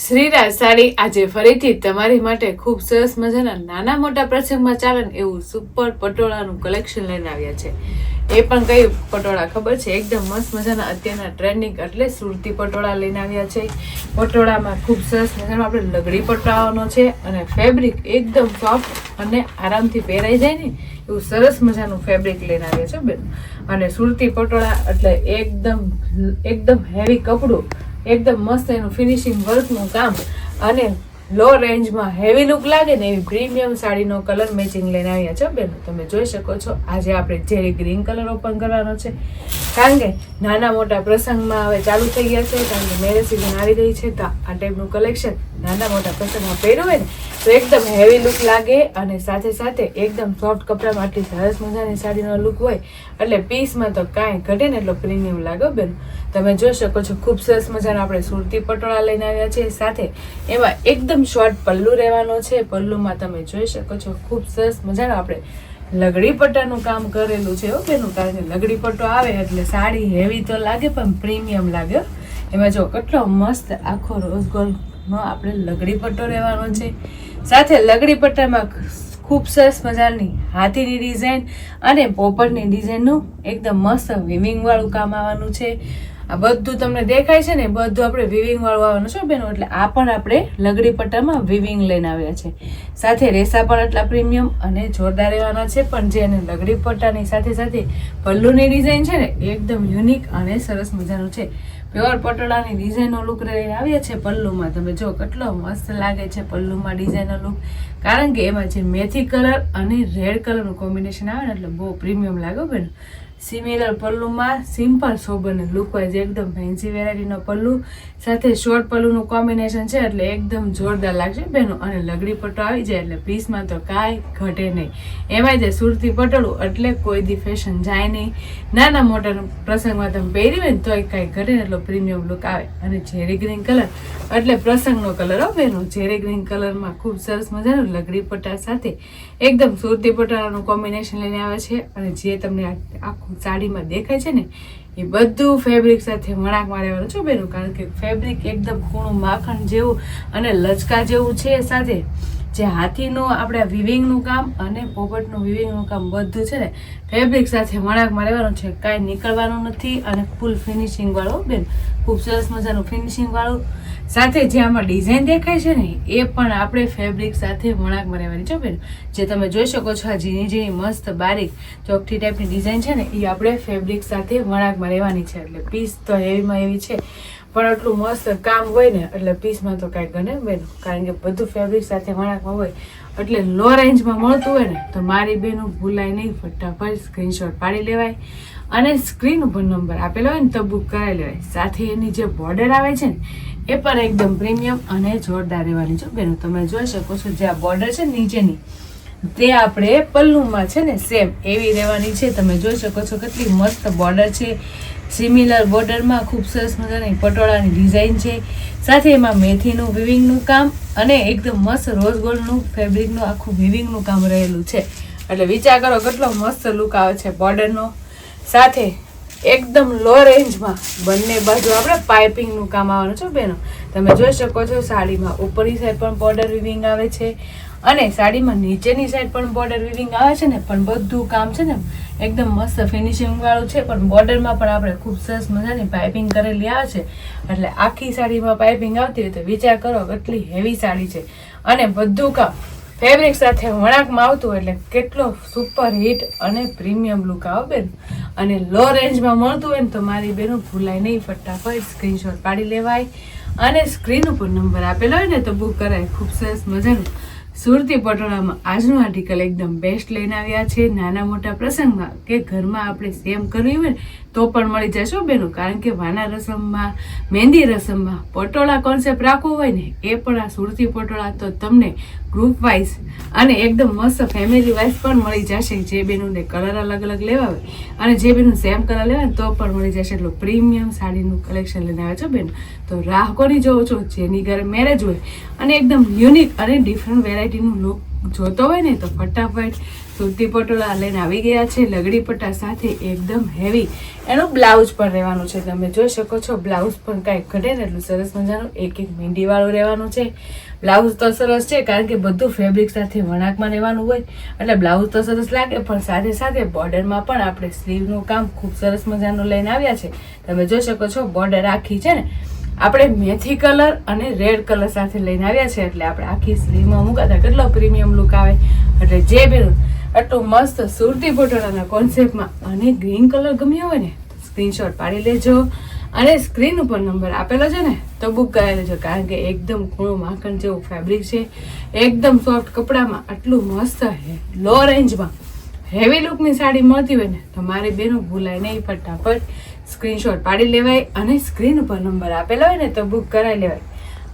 શ્રીરાજ સાડી આજે ફરીથી તમારી માટે ખૂબ સરસ મજાના નાના મોટા પ્રસંગમાં ચાલે ને એવું સુપર પટોળાનું કલેક્શન લઈને આવ્યા છે. એ પણ કઈ પટોળા ખબર છે? એકદમ મસ્ત મજાના અત્યારના ટ્રેન્ડિંગ એટલે સુરતી પટોળા લઈને આવ્યા છે. પટોળામાં ખૂબ સરસ મજાનો આપણે લગડી પટોળાનો છે અને ફેબ્રિક એકદમ સોફ્ટ અને આરામથી પહેરાઈ જાય ને એવું સરસ મજાનું ફેબ્રિક લઈને આવ્યા છે બેન. અને સુરતી પટોળા એટલે એકદમ હેવી કપડું, એકદમ મસ્ત એનું ફિનિશિંગ વર્કનું કામ અને લો રેન્જમાં હેવી લુક લાગે ને એવી પ્રીમિયમ સાડીનો કલર મેચિંગ લઈને આવ્યા છે બેન. તમે જોઈ શકો છો આજે આપણે જેરી ગ્રીન કલર ઓપન કરવાનો છે કારણ કે નાના મોટા પ્રસંગમાં હવે ચાલુ થઈ ગયા છે, કારણ કે મેરેજ સિઝન આવી રહી છે. તો આ ટાઈપનું કલેક્શન નાના મોટા પ્રસંગમાં પહેર્યું હોય ને તો એકદમ હેવી લુક લાગે અને સાથે સાથે એકદમ સોફ્ટ કપડામાં આટલી સરસ મજાની સાડીનો લુક હોય એટલે પીસમાં તો કાંઈ ઘટે ને એટલો પ્રીમિયમ લાગે બેન. તમે જોઈ શકો છો ખૂબ સરસ મજાના આપણે સુરતી પટોળા લઈને આવ્યા છે. સાથે એમાં એકદમ શોર્ટ પલ્લુ રહેવાનો છે. પલ્લુમાં તમે જોઈ શકો છો ખૂબ સરસ મજાનો આપણે લગડી પટ્ટાનું કામ કરેલું છે બેનું, કારણ કે લગડી પટ્ટો આવે એટલે સાડી હેવી તો લાગે પણ પ્રીમિયમ લાગે. એમાં જો કેટલો મસ્ત આખો રોઝ ગોલ્ડનો આપણે લગડી પટ્ટો રહેવાનો છે. સાથે લગડી પટ્ટામાં ખૂબ સરસ મજાની હાથીની ડિઝાઇન અને પોપટની ડિઝાઇનનું એકદમ મસ્ત વિવિંગ વાળું કામ આવવાનું છે. આ બધું તમને દેખાય છે ને બધું આપણે વિવિંગ વાળું આવવાનું છે બેનો, એટલે આ પણ આપણે લગડી પટ્ટામાં વિવિંગ લઈને આવ્યા છે. સાથે રેસા પણ એટલા પ્રીમિયમ અને જોરદાર રહેવાના છે, પણ જે એને લગડી પટ્ટાની સાથે સાથે પલ્લુની ડિઝાઇન છે ને એકદમ યુનિક અને સરસ મજાનું છે. પ્યોર પટોળાની ડિઝાઇનનો લુક લઈને આવ્યા છે. પલ્લુમાં તમે જો કેટલો મસ્ત લાગે છે પલ્લુમાં ડિઝાઇનનો લુક, કારણ કે એમાં જે મેથી કલર અને રેડ કલરનું કોમ્બિનેશન આવે ને એટલે બહુ પ્રીમિયમ લાગે બેન. સિમિલર પલ્લુમાં સિમ્પલ સોબરને લુક વાઇઝ એકદમ ફેન્સી વેરાયટીનો પલ્લુ સાથે શોર્ટ પલ્લુનું કોમ્બિનેશન છે એટલે એકદમ જોરદાર લાગશે બેનો. અને લગડી પટ્ટો આવી જાય એટલે પીસમાં તો કાંઈ ઘટે નહીં. એમાં જે સુરતી પટોળું એટલે કોઈ દી ફેશન જાય નહીં. નાના મોટા પ્રસંગમાં તમે પહેરી હોય ને તોય કાંઈ ઘટે ને એટલો પ્રીમિયમ લુક આવે. અને ઝેરી ગ્રીન કલર એટલે પ્રસંગનો કલર હો બેનો. ઝેરી ગ્રીન કલરમાં ખૂબ સરસ મજાનું લગડી પટ્ટા સાથે એકદમ સુરતી પટોળાનું કોમ્બિનેશન લઈને આવે છે. અને જે તમને આખું સાડીમાં દેખાય છે ને એ બધું ફેબ્રિક સાથે વણાક મારેવાનું છે બેનું, કારણ કે ફેબ્રિક એકદમ કૂણું માખણ જેવું અને લચકા જેવું છે. સાથે જે હાથીનું આપણે વિવિંગનું કામ અને પોપટનું વિવિંગનું કામ બધું છે ને ફેબ્રિક સાથે વણાક મારેવાનું છે, કાંઈ નીકળવાનું નથી. અને ફૂલ ફિનિશિંગ વાળું બેન, ખૂબ સરસ મજાનું ફિનિશિંગ વાળું. સાથે જે આમાં ડિઝાઇન દેખાય છે ને એ પણ આપણે ફેબ્રિક સાથે વણાક મારેવાની છે બેન. જે તમે જોઈ શકો છો આ ઝીણી મસ્ત બારીક ચોકઠી ટાઈપની ડિઝાઇન છે ને એ આપણે ફેબ્રિક સાથે વણાક મારેવાની છે. એટલે પીસ તો હેવીમાં એવી છે પણ એટલું મસ્ત કામ હોય ને એટલે પીસમાં તો કાંઈ ગણે બેન, કારણ કે બધું ફેબ્રિક સાથે વણાકમાં હોય એટલે લો રેન્જમાં મળતું હોય ને તો મારી બેનું ભૂલાય નહીં, ફટાફટ સ્ક્રીનશોટ પાડી લેવાય અને સ્ક્રીન ઉપર નંબર આપેલો હોય ને તો બુક કરાવી લેવાય. સાથે એની જે બોર્ડર આવે છે ને એ પણ એકદમ પ્રીમિયમ અને જોરદાર રહેવાની છે બેનો. તમે જોઈ શકો છો જે આ બોર્ડર છે નીચેની તે આપણે પલ્લુમાં છે ને સેમ એવી રહેવાની છે. તમે જોઈ શકો છો કેટલી મસ્ત બોર્ડર છે. સિમિલર બોર્ડરમાં ખૂબ સરસ મજાની પટોળાની ડિઝાઇન છે. સાથે એમાં મેથીનું વિવિંગનું કામ અને એકદમ મસ્ત રોઝ ગોલ્ડનું ફેબ્રિકનું આખું વિવિંગનું કામ રહેલું છે. એટલે વિચાર કરો કેટલો મસ્ત લુક આવે છે બોર્ડરનો. સાથે એકદમ લો રેન્જમાં બંને બાજુ આપણે પાઇપિંગનું કામ આવવાનું છે બેનો. તમે જોઈ શકો છો સાડીમાં ઉપરની સાઈડ પણ બોર્ડર વિવિંગ આવે છે અને સાડીમાં નીચેની સાઈડ પણ બોર્ડર વિવિંગ આવે છે ને, પણ બધું કામ છે ને એકદમ મસ્ત ફિનિશિંગ વાળું છે. પણ બોર્ડરમાં પણ આપણે ખૂબ સરસ મજાની પાઇપિંગ કરેલી આવે છે એટલે આખી સાડીમાં પાઇપિંગ આવતી હોય તો વિચાર કરો કેટલી હેવી સાડી છે. અને બધું કામ ફેબ્રિક સાથે વણાકમાં આવતું હોય એટલે કેટલો સુપર હિટ અને પ્રીમિયમ લુક આવે બેન. અને લો રેન્જમાં મળતું હોય ને તો મારી બેનો ભૂલાય નહીં, ફટાફટ સ્ક્રીનશોટ પાડી લેવાય અને સ્ક્રીન ઉપર નંબર આપેલો હોય ને તો બુક કરાય. ખૂબ સરસ મજાનું સુરતી પટોળામાં આજનું આર્ટિકલ એકદમ બેસ્ટ લઈને આવ્યા છે. નાના મોટા પ્રસંગમાં કે ઘરમાં આપણે સેમ કરવી હોય ને તો પણ મળી જશો બેનો, કારણ કે વાના રસમમાં મહેંદી રસમમાં પટોળા કોન્સેપ્ટ રાખવો હોય ને એ પણ આ સુરતી પટોળા તો તમને ગ્રુપ વાઇઝ અને એકદમ મસ્ત ફેમિલી વાઇઝ પણ મળી જશે. જે બેનોને કલર અલગ અલગ લેવા હોય અને જે બેનું સેમ કલર લેવા તો પણ મળી જશે. એટલું પ્રીમિયમ સાડીનું કલેક્શન લઈને આવ્યા છો બેન. તો રાહ કોની જોવો છો? જેની ઘરે મેરેજ હોય અને એકદમ યુનિક અને ડિફરન્ટ વેરાયટીનું લુક જોતો હોય ને તો ફટાફટ સુરતી પટોળા લઈને આવી ગયા છે લગડી પટ્ટા સાથે એકદમ હેવી. એનું બ્લાઉઝ પણ રહેવાનું છે, તમે જોઈ શકો છો. બ્લાઉઝ પણ કાંઈ ઘટે ને એટલું સરસ મજાનું એક મીંડી વાળું રહેવાનું છે. બ્લાઉઝ તો સરસ છે કારણ કે બધું ફેબ્રિક સાથે વણાકમાં રહેવાનું હોય એટલે બ્લાઉઝ તો સરસ લાગે, પણ સાથે સાથે બોર્ડરમાં પણ આપણે સ્લીવનું કામ ખૂબ સરસ મજાનું લઈને આવ્યા છે. તમે જોઈ શકો છો બોર્ડર આખી છે ને આપણે મેથી કલર અને રેડ કલર સાથે લઈને આવ્યા છે એટલે આપણે આખી સ્લીવમાં મૂકાતા કેટલો પ્રીમિયમ લુક આવે. એટલે જે બેન આટલું મસ્ત સુરતી પટોળાના કોન્સેપ્ટમાં અને ગ્રીન કલર ગમ્યો હોય ને સ્ક્રીનશોટ પાડી લેજો અને સ્ક્રીન ઉપર નંબર આપેલો છે ને તો બુક કરાવી લેજો, કારણ કે એકદમ ઘણું માખણ જેવું ફેબ્રિક છે, એકદમ સોફ્ટ કપડામાં આટલું મસ્ત લો રેન્જમાં હેવી લુકની સાડી મળતી હોય ને તો મારી બેનો ભૂલાય નહીં, ફટાફટ સ્ક્રીનશોટ પાડી લેવાય અને સ્ક્રીન ઉપર નંબર આપેલો હોય ને તો બુક કરાવી લેવાય.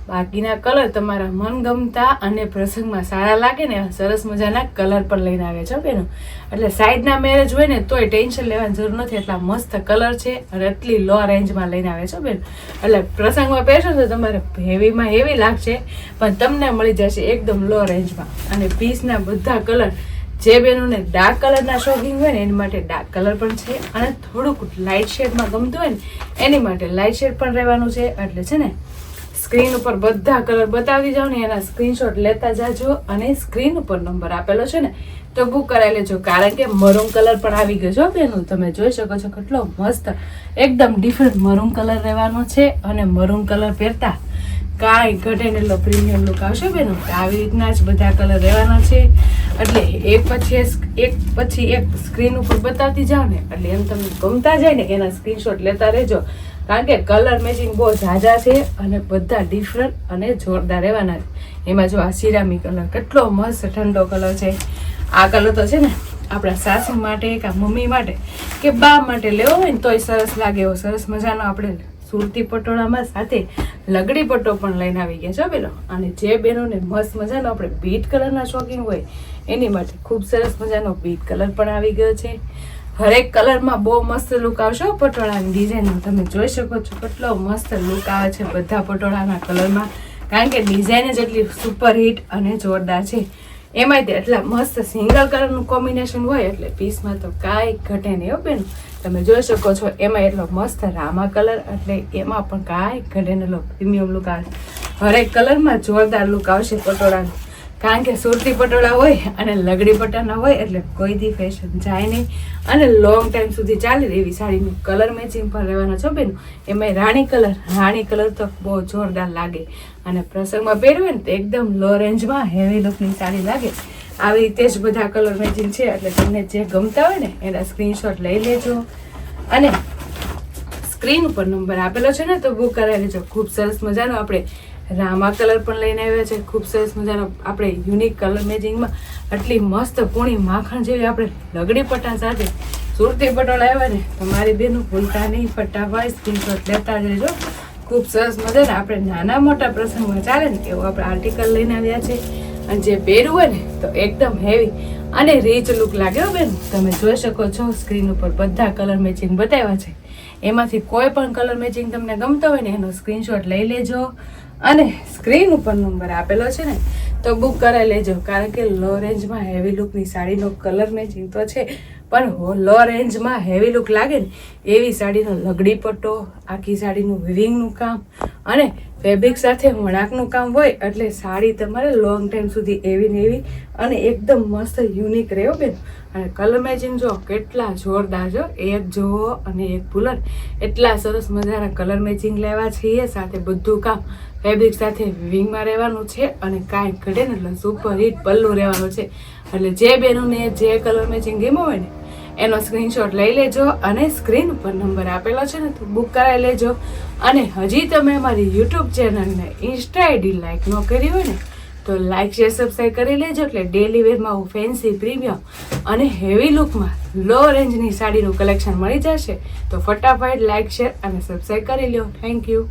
બાકીના કલર તમારા મનગમતા અને પ્રસંગમાં સારા લાગે ને સરસ મજાના કલર પણ લઈને આવ્યા છો બેનો. એટલે સાઈડના મેરેજ હોય ને તોય ટેન્શન લેવાની જરૂર નથી, એટલા મસ્ત કલર છે અને એટલી લો રેન્જમાં લઈને આવ્યા છો બેન. એટલે પ્રસંગમાં પહેરશો તો તમારે હેવીમાં હેવી લાગશે પણ તમને મળી જશે એકદમ લો રેન્જમાં. અને પીસના બધા કલર જે બેનોને ડાર્ક કલરના શોખીન હોય ને એની માટે ડાર્ક કલર પણ છે અને થોડુંક લાઇટ શેડમાં ગમતું હોય ને એની માટે લાઇટ શેડ પણ રહેવાનું છે. એટલે છે ને સ્ક્રીન ઉપર બધા કલર બતાવી જાઓ ને એના સ્ક્રીનશોટ લેતા જાજો અને સ્ક્રીન ઉપર નંબર આપેલો છે ને તો બુક કરાવી લેજો, કારણ કે મરૂન કલર પણ આવી ગયો છો બેનું. તમે જોઈ શકો છો કેટલો મસ્ત એકદમ ડિફરન્ટ મરૂન કલર રહેવાનો છે અને મરૂન કલર પહેરતા કાંઈ ઘટે ને એટલો પ્રીમિયમ લુક આવશે બેનો. આવી રીતના જ બધા કલર રહેવાના છે એટલે એક પછી એક સ્ક્રીન ઉપર બતાવતી જાઓ ને એટલે એમ તમને ગમતા જાય ને એના સ્ક્રીનશોટ લેતા રહેજો, કારણ કે કલર મેચિંગ બહુ ઝાઝા છે અને બધા ડિફરન્ટ અને જોરદાર રહેવાના છે. એમાં જો આ સિરામી કલર કેટલો મસ્ત ઠંડો કલર છે. આ કલર તો છે ને આપણા સાસુ માટે કે મમ્મી માટે કે બા માટે લેવો હોય ને તોય સરસ લાગે એવો સરસ મજાનો આપણે સુરતી પટોળામાં સાથે લગડી પટ્ટો પણ લઈને આવી ગયા છો પેલો. અને જે બહેનોને મસ્ત મજાનો આપણે બીટ કલરના શોખીન હોય એની માટે ખૂબ સરસ મજાનો બીટ કલર પણ આવી ગયો છે. હરેક કલરમાં બહુ મસ્ત લુક આવશે પટોળાની ડિઝાઇનમાં. તમે જોઈ શકો છો કેટલો મસ્ત લુક આવે છે બધા પટોળાના કલરમાં, કારણ કે ડિઝાઇન જ એટલી સુપર હિટ અને જોરદાર છે. એમાંય તે એટલા મસ્ત સિંગલ કલરનું કોમ્બિનેશન હોય એટલે પીસમાં તો કાંઈ ઘટે નહીં હો બેન. તમે જોઈ શકો છો એમાં એટલો મસ્ત રામા કલર એટલે એમાં પણ કાંઈ ઘટે નહીં, પ્રીમિયમ લુક આવે. હરેક કલરમાં જોરદાર લુક આવશે પટોળાનું, કારણ કે સુરતી પટોળા હોય અને લગડી પટ્ટાના હોય એટલે કોઈ દી ફેશન જાય નહીં અને લોંગ ટાઈમ સુધી ચાલે એવી સાડીનું કલર મેચિંગ પણ રહેવાનો છો બેન. એમાં રાણી કલર તો બહુ જોરદાર લાગે અને પ્રસંગમાં પહેરવે ને તો એકદમ લો રેન્જમાં હેવી લુકની સાડી લાગે. આવી રીતે જ બધા કલર મેચિંગ છે એટલે તમને જે ગમતા હોય ને એના સ્ક્રીનશોટ લઈ લેજો અને સ્ક્રીન ઉપર નંબર આપેલો છે ને તો બુક કરાવી લેજો. ખૂબ સરસ મજાનો આપણે રામા કલર પણ લઈને આવ્યા છે, ખૂબ સરસ મજાનો આપણે યુનિક કલર મેચિંગમાં આટલી મસ્ત પૂણી માખણ જેવી આપણે લગડી પટ્ટા સાથે સુરતી પટોળા આવ્યા ને તો મારી બેનું ભૂલતા નહીં, ફટાફટ સ્ક્રીનશોટ લેતા જજો. ખૂબ સરસ મજાના આપણે નાના મોટા પ્રસંગમાં ચાલે ને એવું આપણે આર્ટિકલ લઈને આવ્યા છે અને જે પહેરવું હોય ને તો એકદમ હેવી અને રીચ લુક લાગે બેન. તમે જોઈ શકો છો સ્ક્રીન ઉપર બધા કલર મેચિંગ બતાવ્યા છે, એમાંથી કોઈ પણ કલર મેચિંગ તમને ગમતો હોય ને એનો સ્ક્રીનશોટ લઈ લેજો અને સ્ક્રીન ઉપર નંબર આપેલો છે ને તો બુક કરાવી લેજો, કારણ કે લો રેન્જમાં હેવી લુકની સાડીનો કલર મેચિંગ તો છે પણ લો રેન્જમાં હેવી લુક લાગે ને એવી સાડીનો લગડી પટ્ટો, આખી સાડીનું વિવિંગનું કામ અને ફેબ્રિક સાથે વણાકનું કામ હોય એટલે સાડી તમારે લોંગ ટાઈમ સુધી એવી ને એવી અને એકદમ મસ્ત યુનિક રહ્યો બેન. અને કલર મેચિંગ જો કેટલા જોરદાર જો, એક જોવો અને એક પુલર એટલા સરસ મજાના કલર મેચિંગ લેવા છીએ. સાથે બધું કામ ફેબ્રિક સાથે વિવિંગમાં રહેવાનું છે અને કાંઈ ઘટે ને એટલે સુપર હિટ પલ્લું રહેવાનું છે. એટલે જે બેનોને જે કલર મેચિંગ ગમ્યો હોય ને એનો સ્ક્રીનશોટ લઈ લેજો અને સ્ક્રીન ઉપર નંબર આપેલો છે ને તો બુક કરાવી લેજો. અને હજી તમે અમારી યુટ્યુબ ચેનલને ઇન્સ્ટા આઈડી લાઈક ન કરી હોય ને તો લાઈક શેર સબસ્ક્રાઈબ કરી લેજો, એટલે ડેલી વેરમાં હું ફેન્સી પ્રીમિયમ અને હેવી લુકમાં લો રેન્જની સાડીનું કલેક્શન મળી જશે. તો ફટાફટ લાઈક શેર અને સબસ્ક્રાઈબ કરી લો. Thank you.